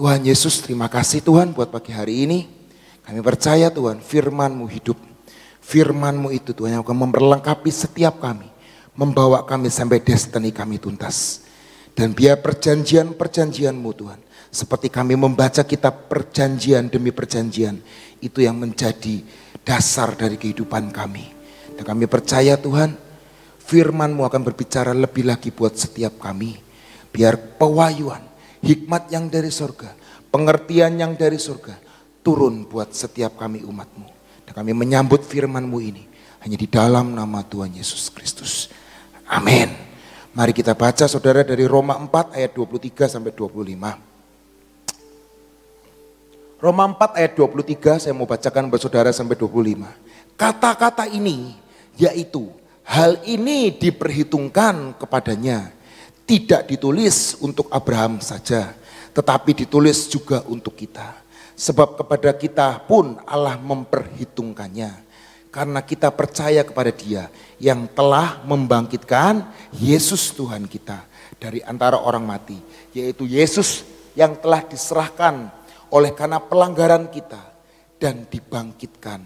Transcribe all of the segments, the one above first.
Tuhan Yesus, terima kasih Tuhan buat pagi hari ini. Kami percaya Tuhan, firman-Mu hidup. Firman-Mu itu Tuhan yang akan memperlengkapi setiap kami. Membawa kami sampai destiny kami tuntas. Dan biar perjanjian-perjanjian-Mu Tuhan, seperti kami membaca kitab perjanjian demi perjanjian, itu yang menjadi dasar dari kehidupan kami. Dan kami percaya Tuhan, firman-Mu akan berbicara lebih lagi buat setiap kami. Biar pewahyuan, hikmat yang dari surga, pengertian yang dari surga, turun buat setiap kami umat-Mu. Dan kami menyambut firman-Mu ini hanya di dalam nama Tuhan Yesus Kristus. Amin. Mari kita baca saudara dari Roma 4 ayat 23 sampai 25. Roma 4 ayat 23 saya mau bacakan buat saudara sampai 25. Kata-kata ini yaitu hal ini diperhitungkan kepadanya. Tidak ditulis untuk Abraham saja, tetapi ditulis juga untuk kita. Sebab kepada kita pun Allah memperhitungkannya. Karena kita percaya kepada Dia yang telah membangkitkan Yesus Tuhan kita dari antara orang mati. Yaitu Yesus yang telah diserahkan oleh karena pelanggaran kita dan dibangkitkan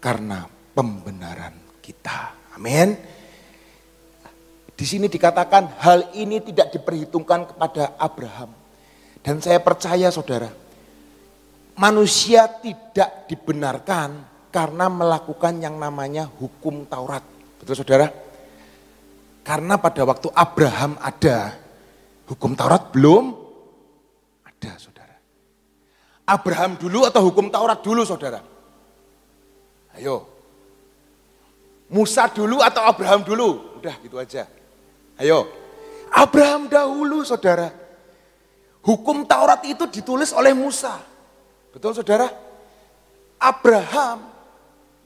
karena pembenaran kita. Amin. Di sini dikatakan hal ini tidak diperhitungkan kepada Abraham. Dan saya percaya saudara, manusia tidak dibenarkan karena melakukan yang namanya hukum Taurat. Betul saudara? Karena pada waktu Abraham ada, hukum Taurat belum ada saudara. Abraham dulu atau hukum Taurat dulu saudara? Ayo. Musa dulu atau Abraham dulu? Udah gitu aja. Ayo. Abraham dahulu saudara. Hukum Taurat itu ditulis oleh Musa. Betul saudara? Abraham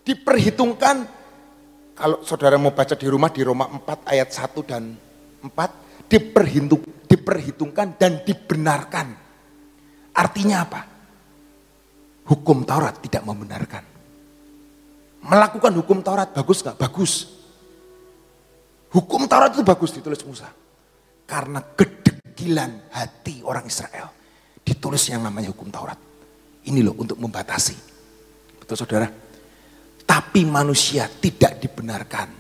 diperhitungkan, kalau saudara mau baca di rumah di Roma 4 ayat 1 dan 4, diperhitungkan dan dibenarkan. Artinya apa? Hukum Taurat tidak membenarkan. Melakukan hukum Taurat bagus gak? Bagus. Hukum Taurat itu bagus ditulis Musa. Karena kedegilan hati orang Israel. Ditulis yang namanya hukum Taurat. Ini loh untuk membatasi. Betul saudara? Tapi manusia tidak dibenarkan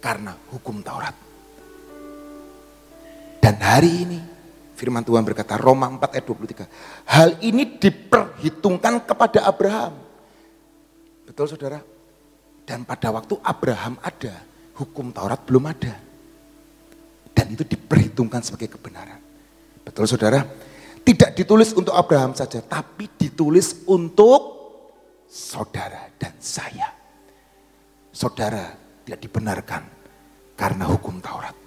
karena hukum Taurat. Dan hari ini firman Tuhan berkata, Roma 4 ayat 23. Hal ini diperhitungkan kepada Abraham. Betul saudara? Dan pada waktu Abraham ada, hukum Taurat belum ada. Dan itu diperhitungkan sebagai kebenaran. Betul saudara? Tidak ditulis untuk Abraham saja, tapi ditulis untuk saudara dan saya. Saudara tidak dibenarkan karena hukum Taurat.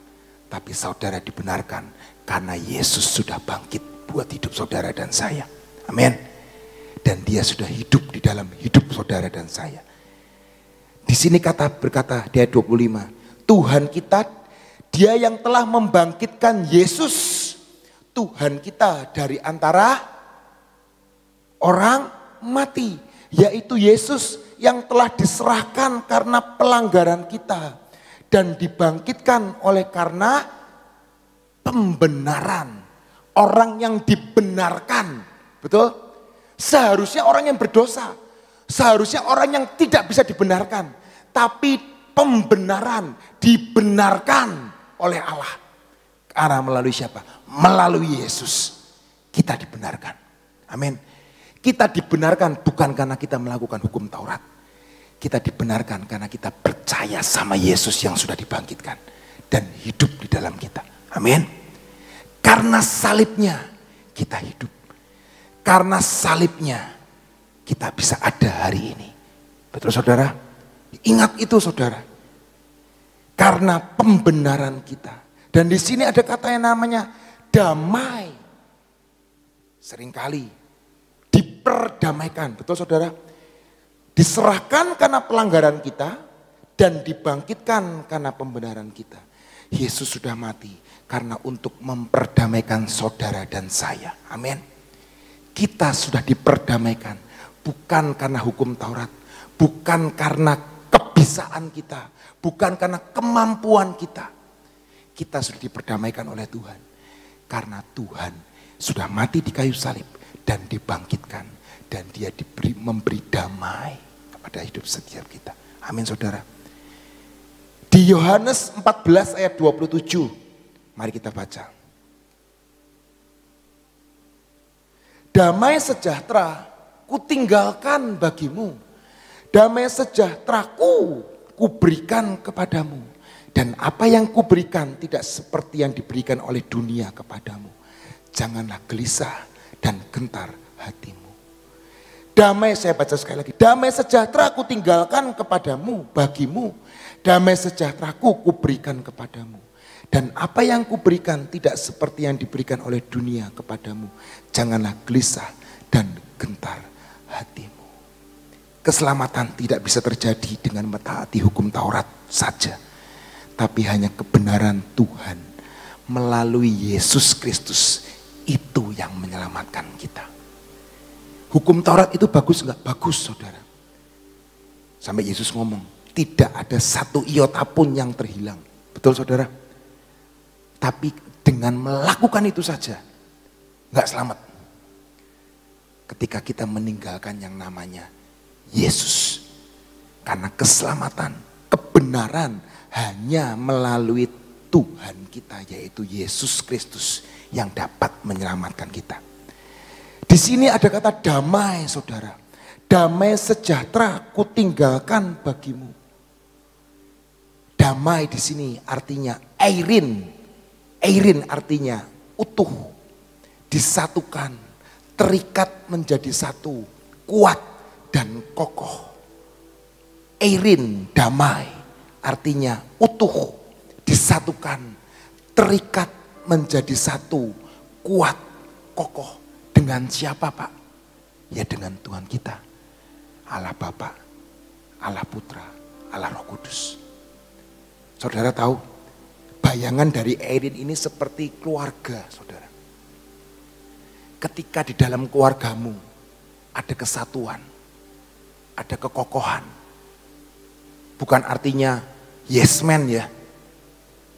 Tapi saudara dibenarkan karena Yesus sudah bangkit buat hidup saudara dan saya. Amin. Dan Dia sudah hidup di dalam hidup saudara dan saya. Di sini berkata di ayat 25. Tuhan kita, Dia yang telah membangkitkan Yesus. Tuhan kita dari antara orang mati. Yaitu Yesus yang telah diserahkan karena pelanggaran kita. Dan dibangkitkan oleh karena pembenaran. Orang yang dibenarkan. Betul? Seharusnya orang yang berdosa. Seharusnya orang yang tidak bisa dibenarkan. Tapi pembenaran dibenarkan oleh Allah. Karena melalui siapa? Melalui Yesus. Kita dibenarkan. Amin. Kita dibenarkan bukan karena kita melakukan hukum Taurat. Kita dibenarkan karena kita percaya sama Yesus yang sudah dibangkitkan. Dan hidup di dalam kita. Amin. Karena salibnya kita hidup. Karena salibnya kita bisa ada hari ini. Betul saudara? Ingat itu saudara. Karena pembenaran kita. Dan di sini ada kata yang namanya damai. Seringkali diperdamaikan. Betul saudara? Diserahkan karena pelanggaran kita dan dibangkitkan karena pembenaran kita. Yesus sudah mati karena untuk memperdamaikan saudara dan saya. Amin. Kita sudah diperdamaikan bukan karena hukum Taurat, bukan karena kebisaan kita, bukan karena kemampuan kita. Kita sudah diperdamaikan oleh Tuhan karena Tuhan sudah mati di kayu salib dan dibangkitkan. Dan dia memberi damai kepada hidup setiap kita. Amin saudara. Di Yohanes 14 ayat 27. Mari kita baca. Damai sejahtera kutinggalkan bagimu. Damai sejahteraku kuberikan kepadamu. Dan apa yang kuberikan tidak seperti yang diberikan oleh dunia kepadamu. Janganlah gelisah dan gentar hatimu. Damai, saya baca sekali lagi. Damai sejahtera kutinggalkan kepadamu, bagimu. Damai sejahteraku kuberikan kepadamu. Dan apa yang kuberikan tidak seperti yang diberikan oleh dunia kepadamu. Janganlah gelisah dan gentar hatimu. Keselamatan tidak bisa terjadi dengan mentaati hukum Taurat saja. Tapi hanya kebenaran Tuhan melalui Yesus Kristus itu yang menyelamatkan kita. Hukum Taurat itu bagus enggak? Bagus saudara. Sampai Yesus ngomong, tidak ada satu iota pun yang terhilang. Betul saudara? Tapi dengan melakukan itu saja, enggak selamat. Ketika kita meninggalkan yang namanya Yesus. Karena keselamatan, kebenaran hanya melalui Tuhan kita, yaitu Yesus Kristus yang dapat menyelamatkan kita. Di sini ada kata damai saudara. Damai sejahtera kutinggalkan bagimu. Damai di sini artinya eirin. Eirin artinya utuh, disatukan, terikat menjadi satu, kuat dan kokoh. Eirin, damai, artinya utuh, disatukan, terikat menjadi satu, kuat, kokoh. Dengan siapa Pak? Ya dengan Tuhan kita. Allah Bapa, Allah Putra, Allah Roh Kudus. Saudara tahu, bayangan dari Eirin ini seperti keluarga saudara. Ketika di dalam keluargamu ada kesatuan, ada kekokohan. Bukan artinya yes man ya.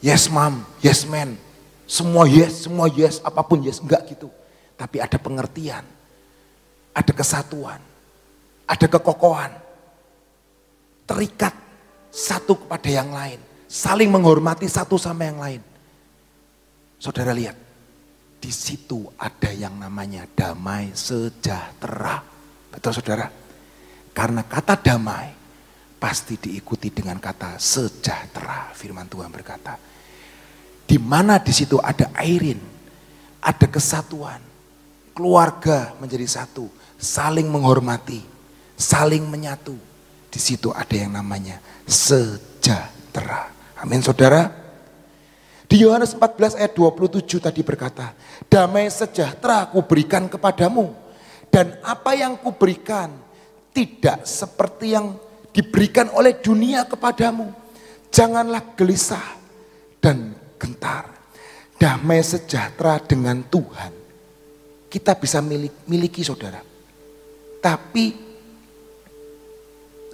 Yes mom, yes man. Semua yes, apapun yes. Enggak gitu. Tapi ada pengertian, ada kesatuan, ada kekokohan. Terikat satu kepada yang lain. Saling menghormati satu sama yang lain. Saudara lihat, di situ ada yang namanya damai sejahtera. Betul saudara? Karena kata damai pasti diikuti dengan kata sejahtera. Firman Tuhan berkata, di mana di situ ada Eirin, ada kesatuan, keluarga menjadi satu, saling menghormati, saling menyatu. Di situ ada yang namanya sejahtera. Amin saudara. Di Yohanes 14 ayat 27 tadi berkata, damai sejahtera kuberikan kepadamu. Dan apa yang kuberikan tidak seperti yang diberikan oleh dunia kepadamu. Janganlah gelisah dan gentar. Damai sejahtera dengan Tuhan kita bisa miliki saudara. Tapi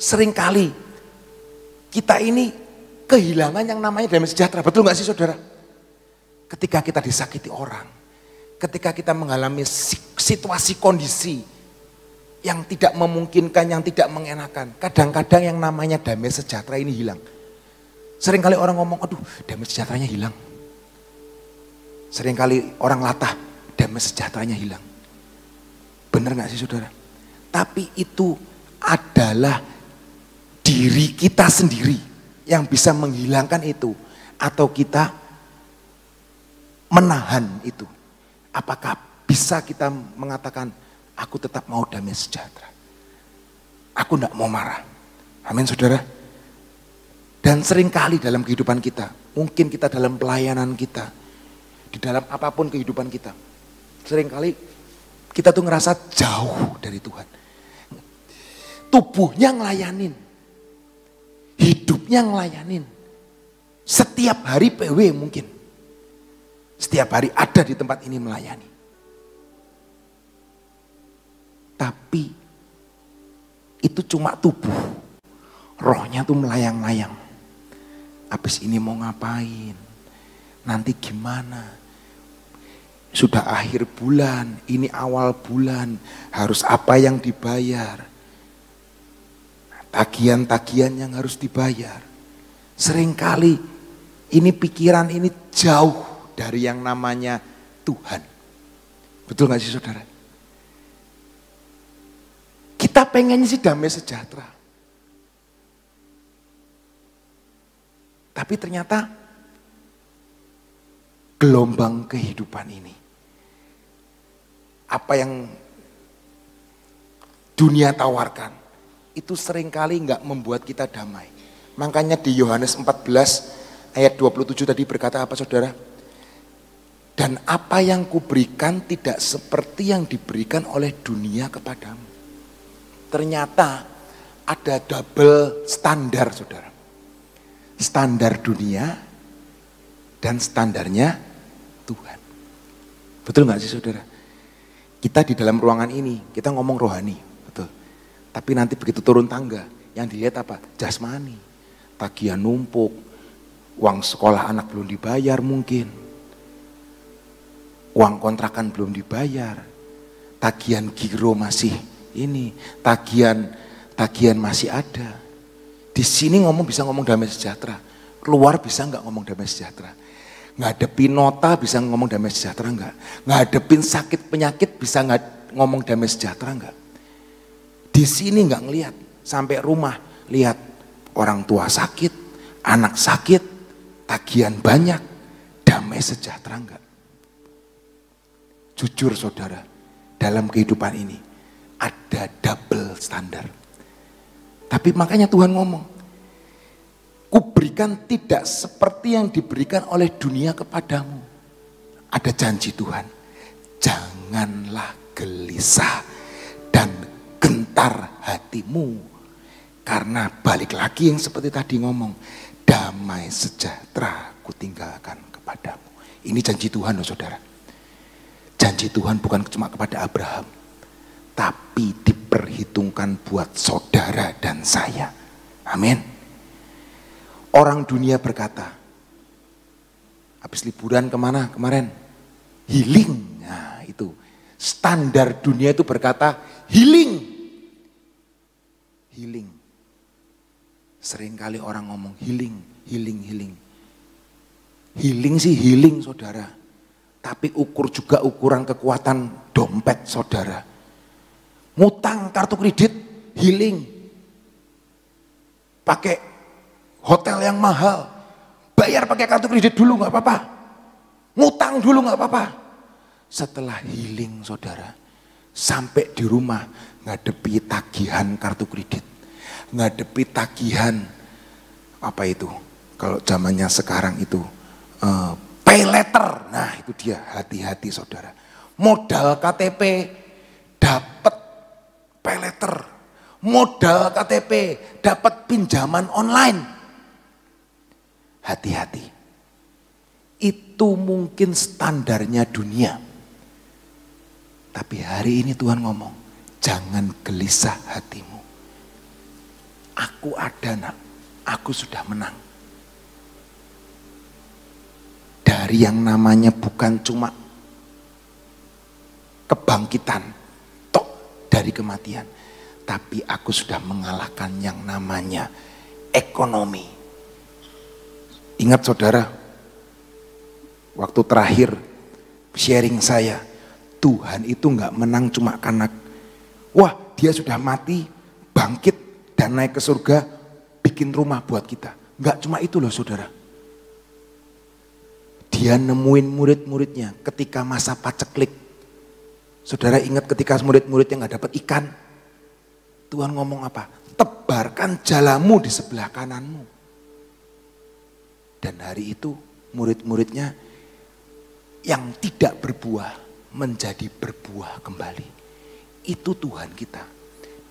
seringkali kita ini kehilangan yang namanya damai sejahtera. Betul gak sih saudara? Ketika kita disakiti orang. Ketika kita mengalami situasi kondisi yang tidak memungkinkan, yang tidak mengenakan. Kadang-kadang yang namanya damai sejahtera ini hilang. Seringkali orang ngomong, aduh damai sejahteranya hilang. Seringkali orang latah, damai sejahteranya hilang. Benar gak sih saudara? Tapi itu adalah diri kita sendiri yang bisa menghilangkan itu. Atau kita menahan itu. Apakah bisa kita mengatakan, aku tetap mau damai sejahtera. Aku gak mau marah. Amin saudara. Dan seringkali dalam kehidupan kita, mungkin kita dalam pelayanan kita, di dalam apapun kehidupan kita, seringkali kita tuh ngerasa jauh dari Tuhan. Tubuhnya ngelayanin, hidupnya ngelayanin. Setiap hari PW mungkin, setiap hari ada di tempat ini melayani. Tapi itu cuma tubuh, rohnya tuh melayang-layang. Habis ini mau ngapain? Nanti gimana? Sudah akhir bulan, ini awal bulan, harus apa yang dibayar. Tagihan-tagihan yang harus dibayar. Seringkali ini pikiran ini jauh dari yang namanya Tuhan. Betul gak sih saudara? Kita pengennya sih damai sejahtera. Tapi ternyata gelombang kehidupan ini, apa yang dunia tawarkan, itu seringkali nggak membuat kita damai. Makanya di Yohanes 14 ayat 27 tadi berkata apa saudara? Dan apa yang kuberikan tidak seperti yang diberikan oleh dunia kepadamu. Ternyata ada double standar saudara. Standar dunia dan standarnya Tuhan. Betul nggak sih saudara? Kita di dalam ruangan ini, kita ngomong rohani, betul. Tapi nanti begitu turun tangga, yang dilihat apa? Jasmani, tagihan numpuk, uang sekolah anak belum dibayar mungkin, uang kontrakan belum dibayar, tagihan giro masih ini, tagihan masih ada. Di sini bisa ngomong damai sejahtera, keluar bisa nggak ngomong damai sejahtera? Ngadepin nota bisa ngomong damai sejahtera enggak? Ngadepin sakit penyakit bisa nggak ngomong damai sejahtera enggak? Di sini nggak ngelihat, sampai rumah lihat orang tua sakit, anak sakit, tagihan banyak, damai sejahtera enggak? Jujur saudara, dalam kehidupan ini ada double standar. Tapi makanya Tuhan ngomong, kuberikan tidak seperti yang diberikan oleh dunia kepadamu. Ada janji Tuhan, janganlah gelisah dan gentar hatimu. Karena balik lagi yang seperti tadi ngomong, damai sejahtera kutinggalkan kepadamu. Ini janji Tuhan loh saudara. Janji Tuhan bukan cuma kepada Abraham, tapi diperhitungkan buat saudara dan saya. Amin. Orang dunia berkata, habis liburan kemana kemarin? Healing. Nah itu, standar dunia itu berkata healing. Healing. Seringkali orang ngomong healing, healing, healing. Healing sih healing saudara. Tapi ukur juga ukuran kekuatan dompet saudara. Ngutang kartu kredit, healing. Pakai hotel yang mahal, bayar pakai kartu kredit dulu nggak apa-apa. Ngutang dulu nggak apa-apa. Setelah healing saudara, sampai di rumah ngadepi tagihan kartu kredit. Ngadepi tagihan, apa itu? Kalau zamannya sekarang itu, pay letter. Nah itu dia, hati-hati saudara. Modal KTP, dapat pay letter, modal KTP, dapat pinjaman online. Hati-hati. Itu mungkin standarnya dunia. Tapi hari ini Tuhan ngomong, jangan gelisah hatimu. Aku ada nak, aku sudah menang. Dari yang namanya bukan cuma kebangkitan, dari kematian. Tapi aku sudah mengalahkan yang namanya ekonomi. Ingat saudara, waktu terakhir sharing saya, Tuhan itu nggak menang cuma karena, wah dia sudah mati, bangkit dan naik ke surga, bikin rumah buat kita. Nggak cuma itu loh saudara. Dia nemuin murid-muridnya ketika masa paceklik. Saudara ingat ketika murid-muridnya nggak dapat ikan, Tuhan ngomong apa? Tebarkan jalamu di sebelah kananmu. Dan hari itu murid-muridnya yang tidak berbuah menjadi berbuah kembali. Itu Tuhan kita.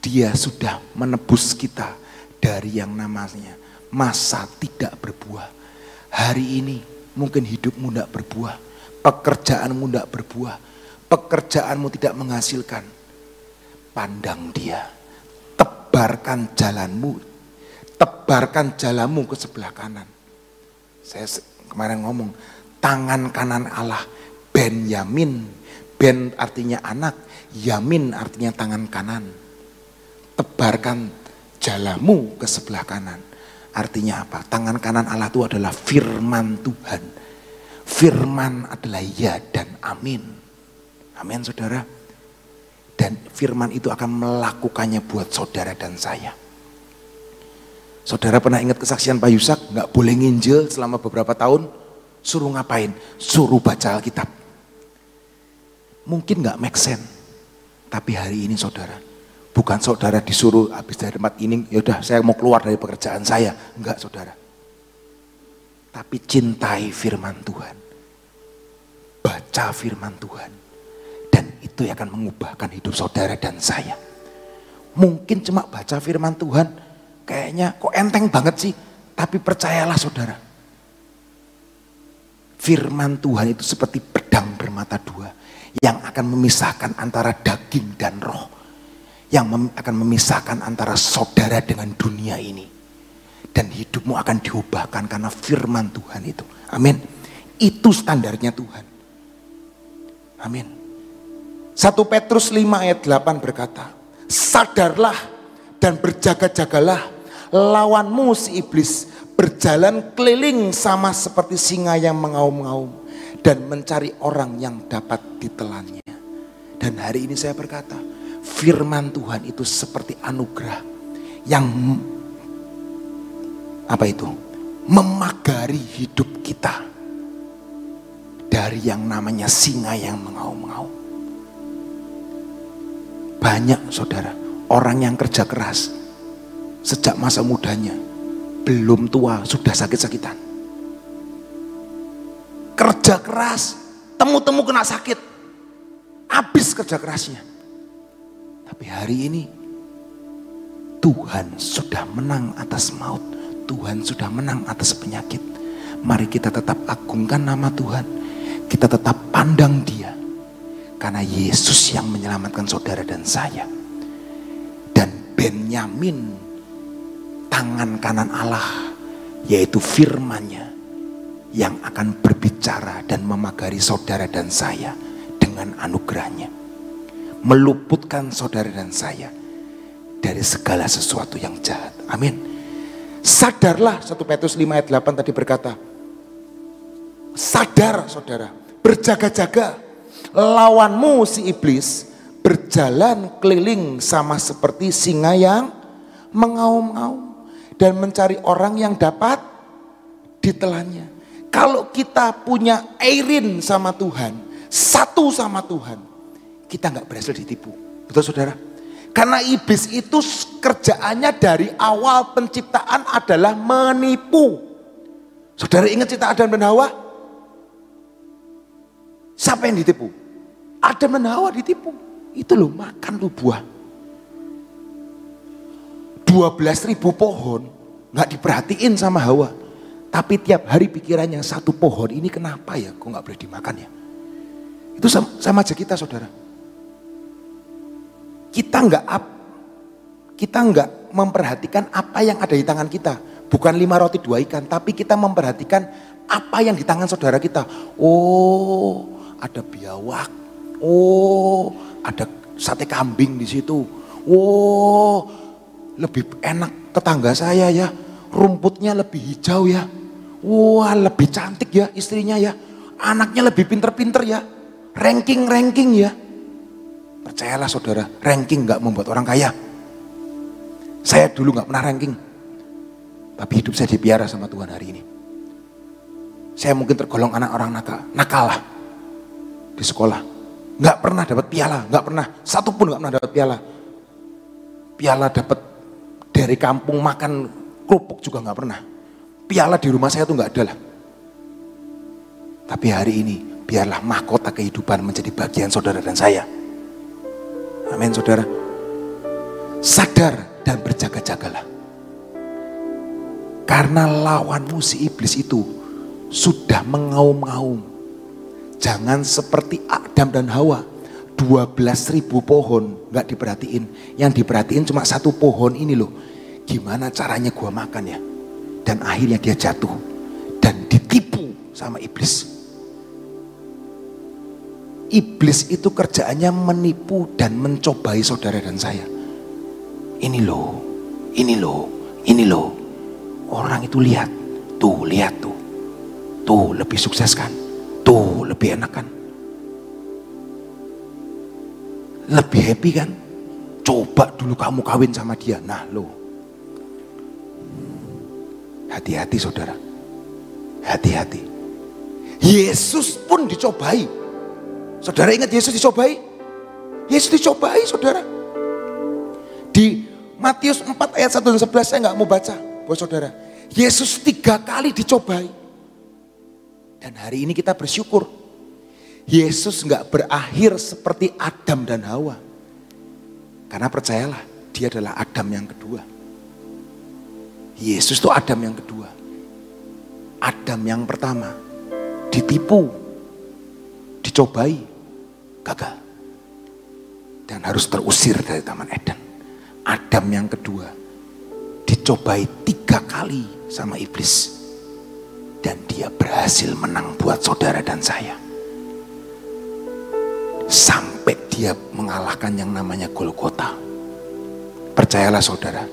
Dia sudah menebus kita dari yang namanya masa tidak berbuah. Hari ini mungkin hidupmu tidak berbuah, pekerjaanmu tidak berbuah, pekerjaanmu tidak menghasilkan. Pandang dia, tebarkan jalanmu, tebarkan jalanmu ke sebelah kanan. Saya kemarin ngomong, tangan kanan Allah Benyamin, Ben artinya anak, Yamin artinya tangan kanan. Tebarkan jalamu ke sebelah kanan. Artinya apa? Tangan kanan Allah itu adalah firman Tuhan. Firman adalah ya dan amin. Amin saudara. Dan firman itu akan melakukannya buat saudara dan saya. Saudara pernah ingat kesaksian Pak Yusak? Nggak boleh nginjil selama beberapa tahun. Suruh ngapain? Suruh baca Alkitab. Mungkin nggak make sense, tapi hari ini saudara, bukan saudara disuruh habis dari tempat ini, yaudah saya mau keluar dari pekerjaan saya, enggak saudara. Tapi cintai firman Tuhan, baca firman Tuhan, dan itu akan mengubahkan hidup saudara dan saya. Mungkin cuma baca firman Tuhan, kayaknya kok enteng banget sih, tapi percayalah saudara, firman Tuhan itu seperti pedang bermata dua, yang akan memisahkan antara daging dan roh, yang akan memisahkan antara saudara dengan dunia ini, dan hidupmu akan diubahkan karena firman Tuhan itu. Amin. Itu standarnya Tuhan. Amin. 1 Petrus 5 ayat 8 berkata, sadarlah dan berjaga-jagalah, lawanmu si iblis berjalan keliling sama seperti singa yang mengaum-ngaum dan mencari orang yang dapat ditelannya. Dan hari ini saya berkata, firman Tuhan itu seperti anugerah yang memagari hidup kita dari yang namanya singa yang mengaum-ngaum. Banyak saudara, orang yang kerja keras sejak masa mudanya, belum tua sudah sakit-sakitan. Kerja keras, temu-temu kena sakit, habis kerja kerasnya. Tapi hari ini Tuhan sudah menang atas maut, Tuhan sudah menang atas penyakit. Mari kita tetap agungkan nama Tuhan, kita tetap pandang Dia, karena Yesus yang menyelamatkan saudara dan saya. Dan Benyamin, tangan kanan Allah, yaitu firman-Nya, yang akan berbicara dan memagari saudara dan saya dengan anugerahnya, meluputkan saudara dan saya dari segala sesuatu yang jahat. Amin. Sadarlah, 1 Petrus 5 ayat 8 tadi berkata, sadar saudara, berjaga-jaga, lawanmu si iblis berjalan keliling sama seperti singa yang mengaum-ngaum dan mencari orang yang dapat ditelannya. Kalau kita punya airin sama Tuhan, satu sama Tuhan, kita nggak berhasil ditipu. Betul saudara? Karena iblis itu kerjaannya dari awal penciptaan adalah menipu. Saudara ingat cerita Adam dan Hawa? Siapa yang ditipu? Adam dan Hawa ditipu. Itu loh, makan tuh buah. 12.000 pohon nggak diperhatiin sama Hawa. Tapi tiap hari pikirannya, satu pohon ini kenapa ya, kok nggak boleh dimakan ya? Itu sama aja kita saudara. Kita nggak memperhatikan apa yang ada di tangan kita. Bukan 5 roti 2 ikan, tapi kita memperhatikan apa yang di tangan saudara kita. Oh, ada biawak. Oh, ada sate kambing di situ. Oh, lebih enak tetangga saya ya. Rumputnya lebih hijau ya. Wah, lebih cantik ya istrinya ya. Anaknya lebih pinter-pinter ya. Ranking ya. Percayalah saudara, ranking gak membuat orang kaya. Saya dulu gak pernah ranking. Tapi hidup saya dipiara sama Tuhan hari ini. Saya mungkin tergolong anak orang nakal lah. Di sekolah. Gak pernah dapat piala, gak pernah. Satu pun gak pernah dapat piala. Piala dapat dari kampung makan kerupuk juga gak pernah. Piala di rumah saya tuh gak ada lah. Tapi hari ini biarlah mahkota kehidupan menjadi bagian saudara dan saya. Amin saudara. Sadar dan berjaga-jagalah. Karena lawanmu si iblis itu sudah mengaum-ngaum. Jangan seperti Adam dan Hawa. 12.000 pohon gak diperhatiin. Yang diperhatiin cuma satu pohon ini loh. Gimana caranya gua makan ya? Dan akhirnya dia jatuh dan ditipu sama iblis. Iblis itu kerjaannya menipu dan mencobai saudara dan saya. Ini loh, ini loh, ini loh. Orang itu lihat tuh. Tuh lebih sukses kan? Tuh lebih enak kan? Lebih happy kan? Coba dulu kamu kawin sama dia. Nah loh. Hati-hati saudara. Hati-hati. Yesus pun dicobai. Saudara ingat Yesus dicobai? Yesus dicobai saudara. Di Matius 4 ayat 1 dan 11 saya nggak mau baca buat saudara. Yesus 3 kali dicobai. Dan hari ini kita bersyukur. Yesus nggak berakhir seperti Adam dan Hawa. Karena percayalah, dia adalah Adam yang kedua. Yesus itu Adam yang kedua. Adam yang pertama ditipu, dicobai, gagal. Dan harus terusir dari Taman Eden. Adam yang kedua dicobai 3 kali sama iblis. Dan dia berhasil menang buat saudara dan saya. Sampai dia mengalahkan yang namanya Golgota. Percayalah saudara,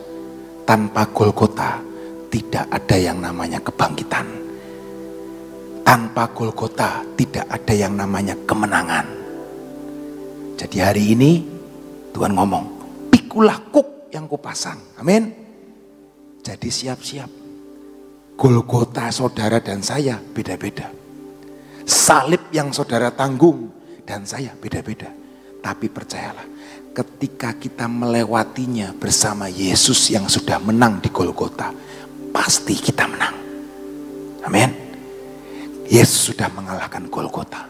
tanpa Golgota tidak ada yang namanya kebangkitan. Tanpa Golgota tidak ada yang namanya kemenangan. Jadi hari ini Tuhan ngomong, pikulah kuk yang kupasang. Amin. Jadi siap-siap. Golgota saudara dan saya beda-beda. Salib yang saudara tanggung dan saya beda-beda. Tapi percayalah, ketika kita melewatinya bersama Yesus yang sudah menang di Golgota, pasti kita menang. Amin. Yesus sudah mengalahkan Golgota.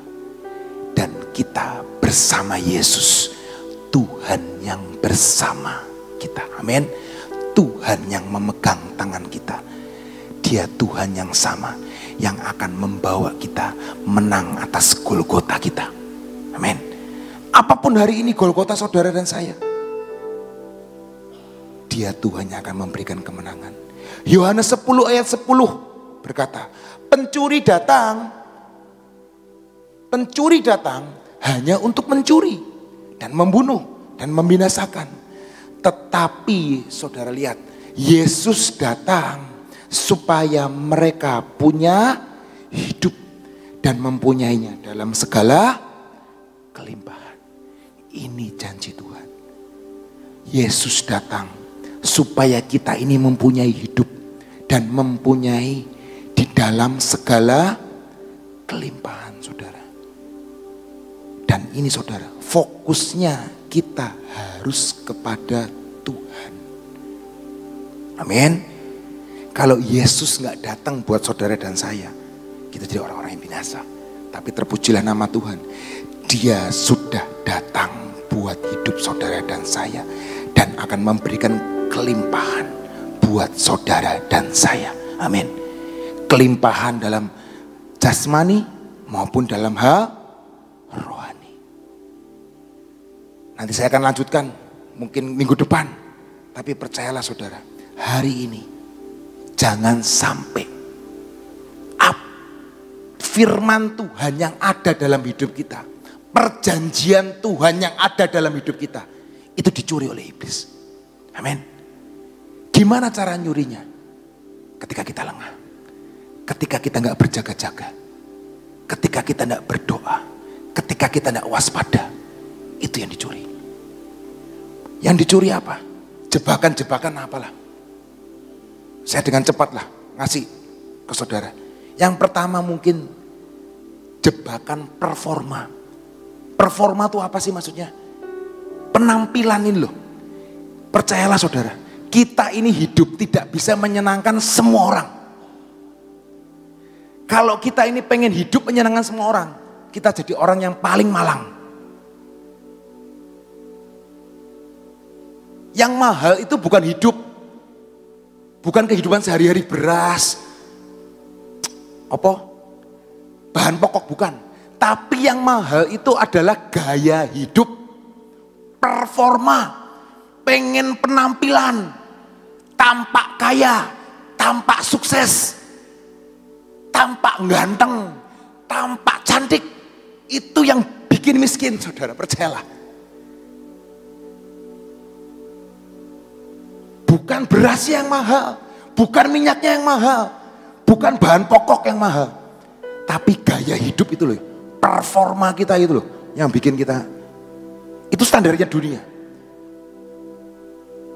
Dan kita bersama Yesus, Tuhan yang bersama kita. Amin. Tuhan yang memegang tangan kita. Dia Tuhan yang sama, yang akan membawa kita menang atas Golgota kita. Amin. Apapun hari ini Golgota saudara dan saya, dia Tuhan yang akan memberikan kemenangan. Yohanes 10 ayat 10 berkata, pencuri datang hanya untuk mencuri dan membunuh dan membinasakan. Tetapi saudara lihat, Yesus datang supaya mereka punya hidup dan mempunyainya dalam segala kelimpahan. Ini janji Tuhan. Yesus datang supaya kita ini mempunyai hidup dan mempunyai di dalam segala kelimpahan saudara. Dan ini saudara, fokusnya kita harus kepada Tuhan. Amin. Kalau Yesus nggak datang buat saudara dan saya, kita jadi orang-orang yang binasa. Tapi terpujilah nama Tuhan. Dia sudah datang buat hidup saudara dan saya. Dan akan memberikan kelimpahan buat saudara dan saya. Amin. Kelimpahan dalam jasmani maupun dalam hal rohani. Nanti saya akan lanjutkan mungkin minggu depan. Tapi percayalah saudara, hari ini jangan sampai firman Tuhan yang ada dalam hidup kita, perjanjian Tuhan yang ada dalam hidup kita, itu dicuri oleh iblis. Amin. Gimana cara nyurinya? Ketika kita lengah, ketika kita nggak berjaga-jaga, ketika kita nggak berdoa, ketika kita nggak waspada, itu yang dicuri. Yang dicuri apa? Jebakan-jebakan apalah. Saya dengan cepatlah ngasih ke saudara. Yang pertama mungkin jebakan performa. Performa itu apa sih maksudnya? Penampilan ini loh. Percayalah saudara, kita ini hidup tidak bisa menyenangkan semua orang. Kalau kita ini pengen hidup menyenangkan semua orang, kita jadi orang yang paling malang. Yang mahal itu bukan hidup. Bukan kehidupan sehari-hari, beras, bahan pokok, bukan. Tapi yang mahal itu adalah gaya hidup, performa, pengen penampilan, tampak kaya, tampak sukses, tampak ganteng, tampak cantik. Itu yang bikin miskin, saudara, percayalah. Bukan beras yang mahal, bukan minyaknya yang mahal, bukan bahan pokok yang mahal, tapi gaya hidup itu loh, performa kita itu loh, yang bikin kita, itu standarnya dunia.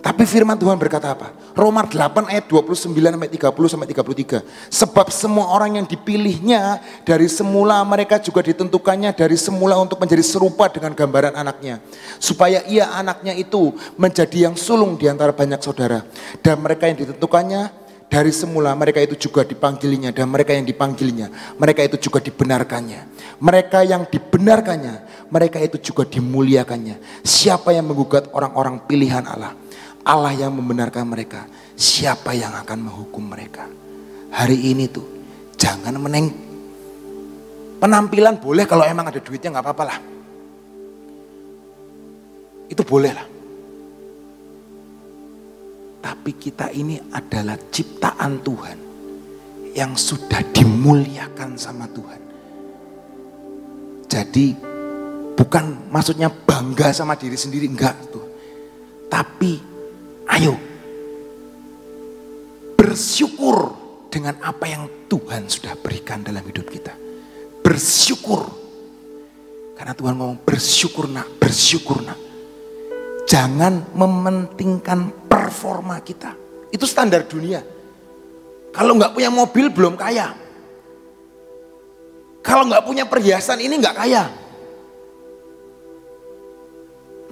Tapi firman Tuhan berkata apa? Roma 8 ayat 29 sampai 30 sampai 33. Sebab semua orang yang dipilihnya dari semula, mereka juga ditentukannya dari semula untuk menjadi serupa dengan gambaran anaknya. Supaya ia anaknya itu menjadi yang sulung di antara banyak saudara. Dan mereka yang ditentukannya dari semula, mereka itu juga dipanggilnya. Dan mereka yang dipanggilnya, mereka itu juga dibenarkannya. Mereka yang dibenarkannya, mereka itu juga dimuliakannya. Siapa yang menggugat orang-orang pilihan Allah? Allah yang membenarkan mereka. Siapa yang akan menghukum mereka? Hari ini tuh jangan penampilan boleh kalau emang ada duitnya, nggak apa-apa lah. Itu boleh lah. Tapi kita ini adalah ciptaan Tuhan yang sudah dimuliakan sama Tuhan. Jadi bukan maksudnya bangga sama diri sendiri, enggak tuh. Tapi ayo bersyukur dengan apa yang Tuhan sudah berikan dalam hidup kita. Bersyukur. Karena Tuhan ngomong bersyukur nak, bersyukur nak. Jangan mementingkan performa kita. Itu standar dunia. Kalau nggak punya mobil belum kaya. Kalau nggak punya perhiasan ini nggak kaya.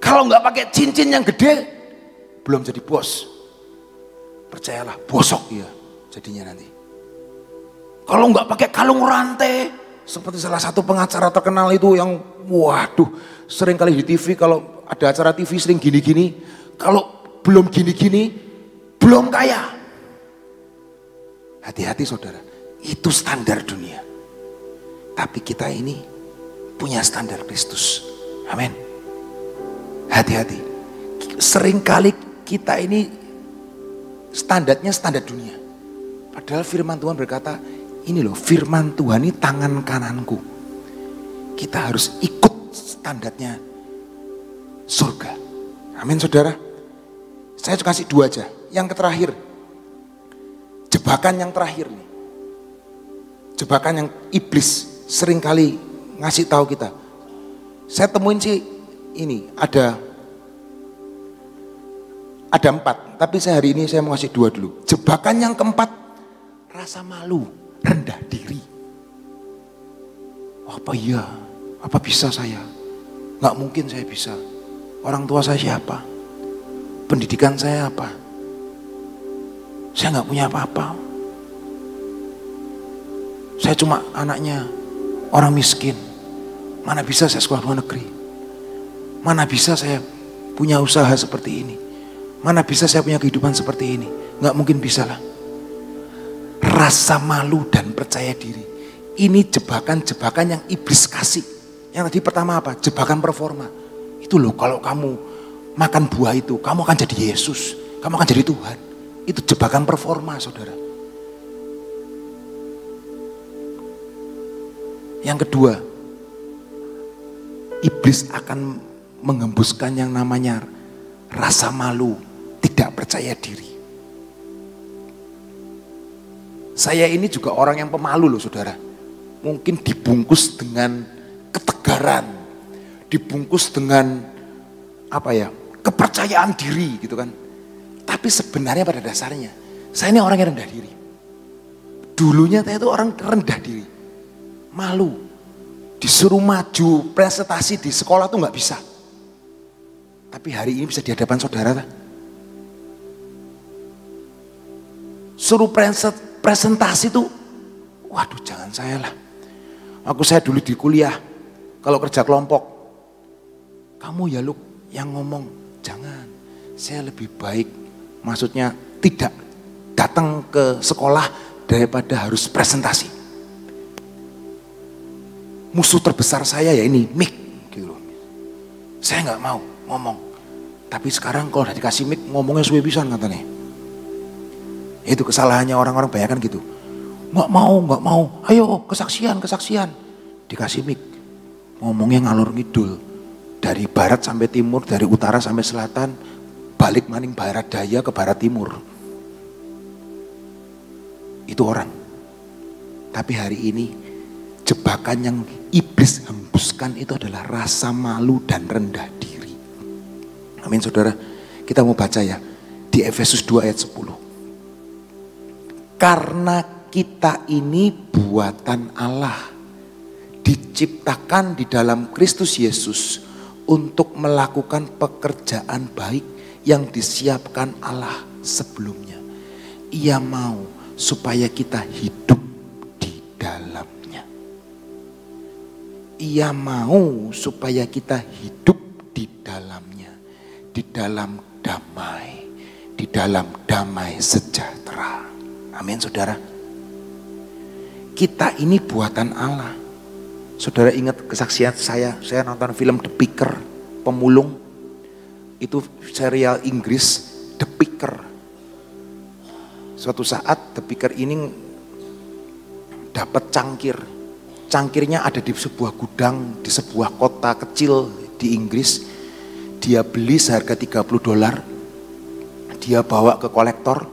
Kalau nggak pakai cincin yang gede belum jadi bos. Percayalah, bosok ya jadinya nanti. Kalau nggak pakai kalung rantai, seperti salah satu pengacara terkenal itu yang waduh, sering kali di TV, kalau ada acara TV sering gini-gini, kalau belum gini-gini belum kaya. Hati-hati saudara, itu standar dunia. Tapi kita ini punya standar Kristus. Amin. Hati-hati. Seringkali kita ini standarnya standar dunia. Padahal firman Tuhan berkata, ini loh firman Tuhan ini tangan kananku. Kita harus ikut standarnya surga. Amin saudara. Saya kasih dua aja. Yang terakhir. Jebakan yang terakhir nih. Jebakan yang iblis seringkali ngasih tahu kita. Saya temuin sih ini ada 4, tapi saya hari ini saya mau kasih 2 dulu. Jebakan yang keempat, rasa malu, rendah diri. Apa iya? Apa bisa saya? Nggak mungkin saya bisa. Orang tua saya siapa? Pendidikan saya apa? Saya nggak punya apa-apa. Saya cuma anaknya orang miskin. Mana bisa saya sekolah luar negeri? Mana bisa saya punya usaha seperti ini? Mana bisa saya punya kehidupan seperti ini? Nggak mungkin bisa lah. Rasa malu dan percaya diri. Ini jebakan-jebakan yang iblis kasih. Yang tadi pertama apa? Jebakan performa. Itu loh kalau kamu makan buah itu, kamu akan jadi Yesus. Kamu akan jadi Tuhan. Itu jebakan performa saudara. Yang kedua, iblis akan menghembuskan yang namanya rasa malu, tidak percaya diri. Saya ini juga orang yang pemalu loh saudara. Mungkin dibungkus dengan ketegaran, dibungkus dengan apa ya, kepercayaan diri gitu kan. Tapi sebenarnya pada dasarnya saya ini orang yang rendah diri. Dulunya saya itu orang rendah diri, malu, disuruh maju presentasi di sekolah tuh nggak bisa. Tapi hari ini bisa di hadapan saudara tak? Suruh presentasi tuh, waduh jangan saya lah. Saya dulu di kuliah, kalau kerja kelompok, kamu ya lu yang ngomong, jangan. Saya lebih baik, maksudnya tidak datang ke sekolah daripada harus presentasi. Musuh terbesar saya ya ini, mic. Gitu. Saya nggak mau ngomong. Tapi sekarang kalau udah dikasih mic, ngomongnya suwe pisan katanya. Itu kesalahannya orang-orang banyak kan gitu. Nggak mau, ayo kesaksian. Dikasih mic, ngomongnya ngalur ngidul. Dari barat sampai timur, dari utara sampai selatan, balik maning barat daya ke barat timur. Itu orang. Tapi hari ini jebakan yang iblis hembuskan itu adalah rasa malu dan rendah diri. Amin saudara. Kita mau baca ya di Efesus 2 ayat 10. Karena kita ini buatan Allah, diciptakan di dalam Kristus Yesus untuk melakukan pekerjaan baik yang disiapkan Allah sebelumnya. Ia mau supaya kita hidup di dalamnya. Ia mau supaya kita hidup di dalamnya. Di dalam damai. Di dalam damai sejahtera. Amin saudara. Kita ini buatan Allah. Saudara ingat kesaksian saya nonton film The Picker, pemulung. Itu serial Inggris The Picker. Suatu saat The Picker ini dapat cangkir. Cangkirnya ada di sebuah gudang, di sebuah kota kecil di Inggris. Dia beli seharga $30. Dia bawa ke kolektor.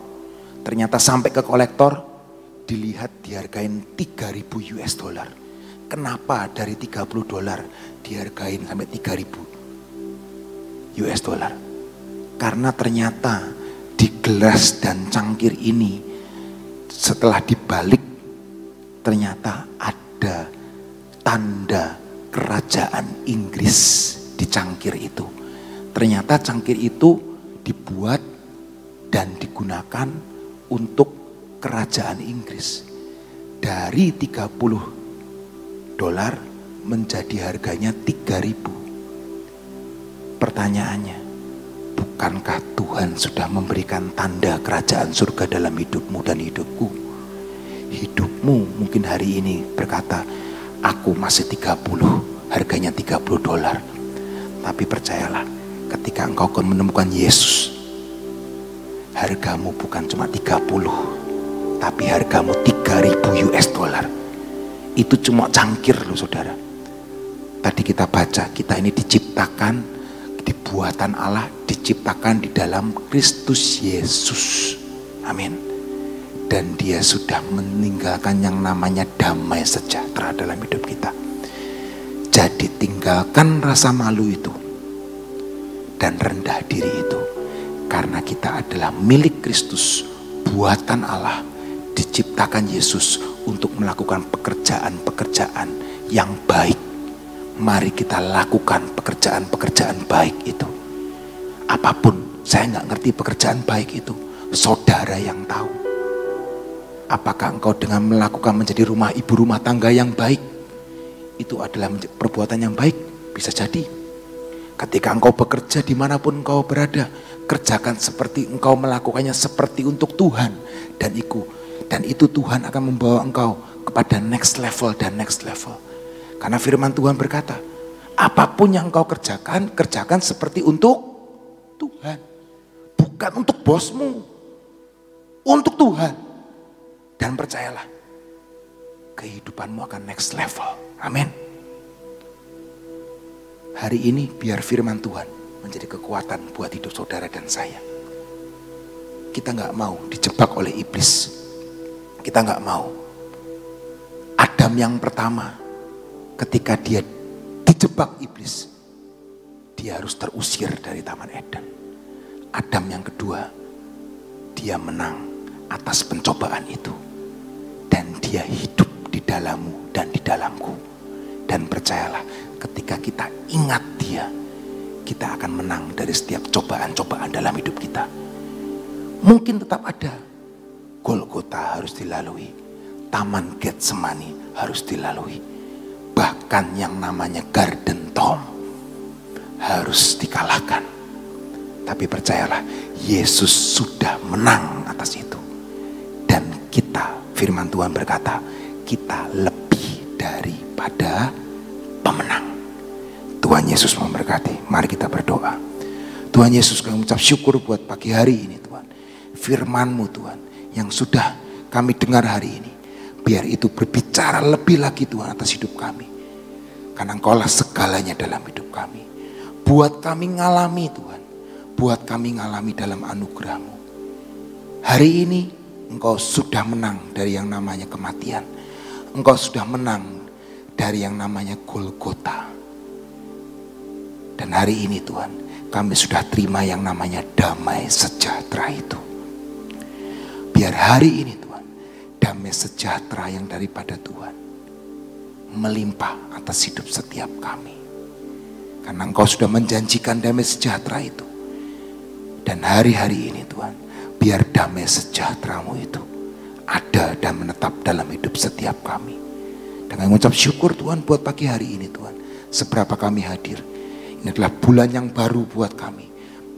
Ternyata sampai ke kolektor, dilihat dihargain $3.000. Kenapa dari $30 dihargain sampai $3.000? Karena ternyata di gelas dan cangkir ini setelah dibalik ternyata ada tanda kerajaan Inggris di cangkir itu. Ternyata cangkir itu dibuat dan digunakan untuk kerajaan Inggris. Dari $30 menjadi harganya $3.000. Pertanyaannya, bukankah Tuhan sudah memberikan tanda kerajaan surga dalam hidupmu dan hidupku? Hidupmu mungkin hari ini berkata, aku masih 30, harganya $30. Tapi percayalah, ketika engkau akan menemukan Yesus, hargamu bukan cuma 30, tapi hargamu $3.000. Itu cuma cangkir loh saudara. Tadi kita baca, kita ini diciptakan, dibuatan Allah, diciptakan di dalam Kristus Yesus. Amin. Dan dia sudah meninggalkan yang namanya damai sejahtera dalam hidup kita. Jadi tinggalkan rasa malu itu dan rendah diri itu. Karena kita adalah milik Kristus, buatan Allah, diciptakan Yesus untuk melakukan pekerjaan-pekerjaan yang baik. Mari kita lakukan pekerjaan-pekerjaan baik itu. Apapun, saya nggak ngerti pekerjaan baik itu. Saudara yang tahu. Apakah engkau dengan melakukan menjadi ibu rumah tangga yang baik, itu adalah perbuatan yang baik? Bisa jadi. Ketika engkau bekerja dimanapun engkau berada, kerjakan seperti engkau melakukannya seperti untuk Tuhan. Dan itu Tuhan akan membawa engkau kepada next level dan next level. Karena firman Tuhan berkata, apapun yang engkau kerjakan, kerjakan seperti untuk Tuhan. Bukan untuk bosmu. Untuk Tuhan. Dan percayalah, kehidupanmu akan next level. Amin. Hari ini biar firman Tuhan menjadi kekuatan buat hidup saudara dan saya. Kita gak mau dijebak oleh iblis. Kita gak mau. Adam yang pertama, ketika dia dijebak iblis, dia harus terusir dari Taman Eden. Adam yang kedua, dia menang atas pencobaan itu. Dan dia hidup di dalammu dan di dalamku. Dan percayalah, ketika kita ingat dia, kita akan menang dari setiap cobaan-cobaan dalam hidup kita. Mungkin tetap ada. Golgota harus dilalui. Taman Getsemani harus dilalui. Bahkan yang namanya Garden Tomb harus dikalahkan. Tapi percayalah, Yesus sudah menang atas itu. Dan kita, firman Tuhan berkata, kita lebih daripada pemenang. Tuhan Yesus memberkati. Mari kita berdoa. Tuhan Yesus, kami mengucap syukur buat pagi hari ini Tuhan. Firman-Mu Tuhan, yang sudah kami dengar hari ini, biar itu berbicara lebih lagi Tuhan atas hidup kami. Karena Engkaulah segalanya dalam hidup kami. Buat kami ngalami Tuhan. Buat kami ngalami dalam anugerah-Mu. Hari ini Engkau sudah menang dari yang namanya kematian. Engkau sudah menang dari yang namanya Golgota. Dan hari ini Tuhan, kami sudah terima yang namanya damai sejahtera itu. Biar hari ini Tuhan, damai sejahtera yang daripada Tuhan melimpah atas hidup setiap kami. Karena Engkau sudah menjanjikan damai sejahtera itu. Dan hari-hari ini Tuhan, biar damai sejahtera-Mu itu ada dan menetap dalam hidup setiap kami. Dengan mengucap syukur Tuhan buat pagi hari ini Tuhan. Seberapa kami hadir. Ini adalah bulan yang baru buat kami.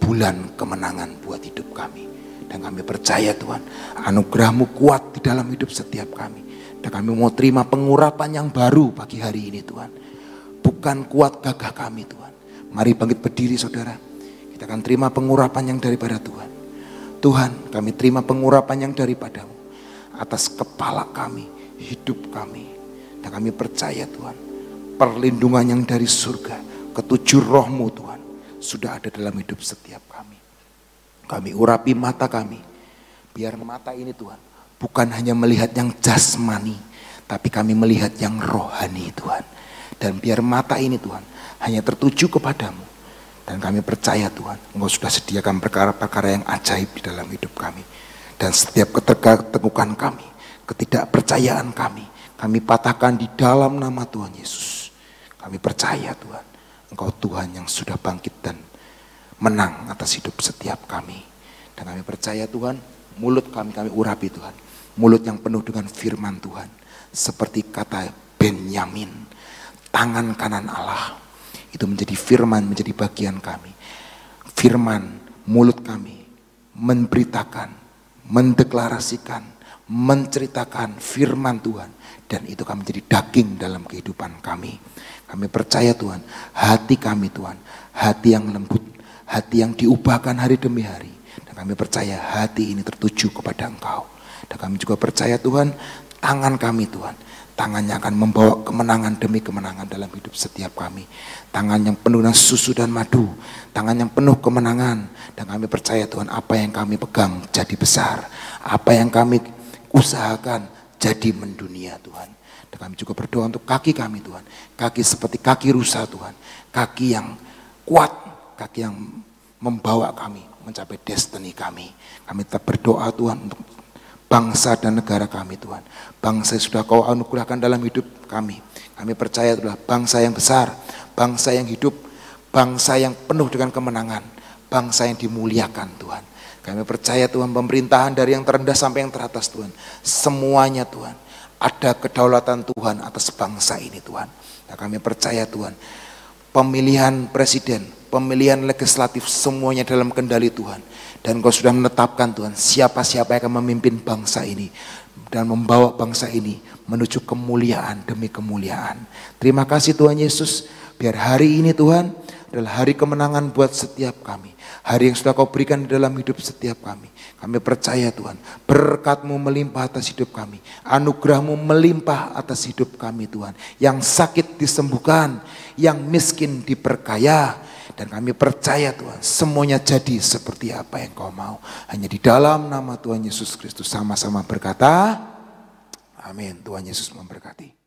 Bulan kemenangan buat hidup kami. Dan kami percaya Tuhan, anugerah-Mu kuat di dalam hidup setiap kami. Dan kami mau terima pengurapan yang baru pagi hari ini Tuhan. Bukan kuat gagah kami Tuhan. Mari bangkit berdiri saudara. Kita akan terima pengurapan yang daripada Tuhan. Tuhan, kami terima pengurapan yang daripada-Mu atas kepala kami, hidup kami. Dan kami percaya Tuhan, perlindungan yang dari surga, ketujuh roh-Mu Tuhan, sudah ada dalam hidup setiap kami. Kami urapi mata kami, biar mata ini Tuhan, bukan hanya melihat yang jasmani, tapi kami melihat yang rohani Tuhan. Dan biar mata ini Tuhan, hanya tertuju kepada-Mu. Dan kami percaya Tuhan, Engkau sudah sediakan perkara-perkara yang ajaib di dalam hidup kami. Dan setiap ketergantungan kami, ketidakpercayaan kami patahkan di dalam nama Tuhan Yesus. Kami percaya Tuhan, Engkau Tuhan yang sudah bangkit dan menang atas hidup setiap kami. Dan kami percaya Tuhan, mulut kami urapi Tuhan. Mulut yang penuh dengan firman Tuhan. Seperti kata Benyamin, tangan kanan Allah. Itu menjadi firman, menjadi bagian kami. Firman, mulut kami memberitakan, mendeklarasikan, menceritakan firman Tuhan. Dan itu kami menjadi daging dalam kehidupan kami. Kami percaya Tuhan, hati kami Tuhan, hati yang lembut, hati yang diubahkan hari demi hari. Dan kami percaya hati ini tertuju kepada Engkau. Dan kami juga percaya Tuhan, tangan kami Tuhan, tangannya akan membawa kemenangan demi kemenangan dalam hidup setiap kami. Tangan yang penuh dengan susu dan madu, tangan yang penuh kemenangan. Dan kami percaya Tuhan, apa yang kami pegang jadi besar, apa yang kami usahakan jadi mendunia Tuhan. Dan kami juga berdoa untuk kaki kami Tuhan, kaki seperti kaki rusa Tuhan, kaki yang kuat, kaki yang membawa kami mencapai destiny kami. Kami tetap berdoa Tuhan untuk bangsa dan negara kami Tuhan. Bangsa yang sudah Kau anugerahkan dalam hidup kami. Kami percaya adalah bangsa yang besar, bangsa yang hidup, bangsa yang penuh dengan kemenangan, bangsa yang dimuliakan Tuhan. Kami percaya Tuhan, pemerintahan dari yang terendah sampai yang teratas Tuhan, semuanya Tuhan, ada kedaulatan Tuhan atas bangsa ini Tuhan. Dan kami percaya Tuhan, pemilihan presiden, pemilihan legislatif semuanya dalam kendali Tuhan. Dan Kau sudah menetapkan Tuhan, siapa-siapa yang akan memimpin bangsa ini dan membawa bangsa ini menuju kemuliaan demi kemuliaan. Terima kasih Tuhan Yesus, biar hari ini Tuhan adalah hari kemenangan buat setiap kami. Hari yang sudah Kau berikan di dalam hidup setiap kami. Kami percaya Tuhan, berkat-Mu melimpah atas hidup kami. Anugerah-Mu melimpah atas hidup kami Tuhan. Yang sakit disembuhkan, yang miskin diperkaya. Dan kami percaya Tuhan, semuanya jadi seperti apa yang Kau mau. Hanya di dalam nama Tuhan Yesus Kristus sama-sama berkata, amin. Tuhan Yesus memberkati.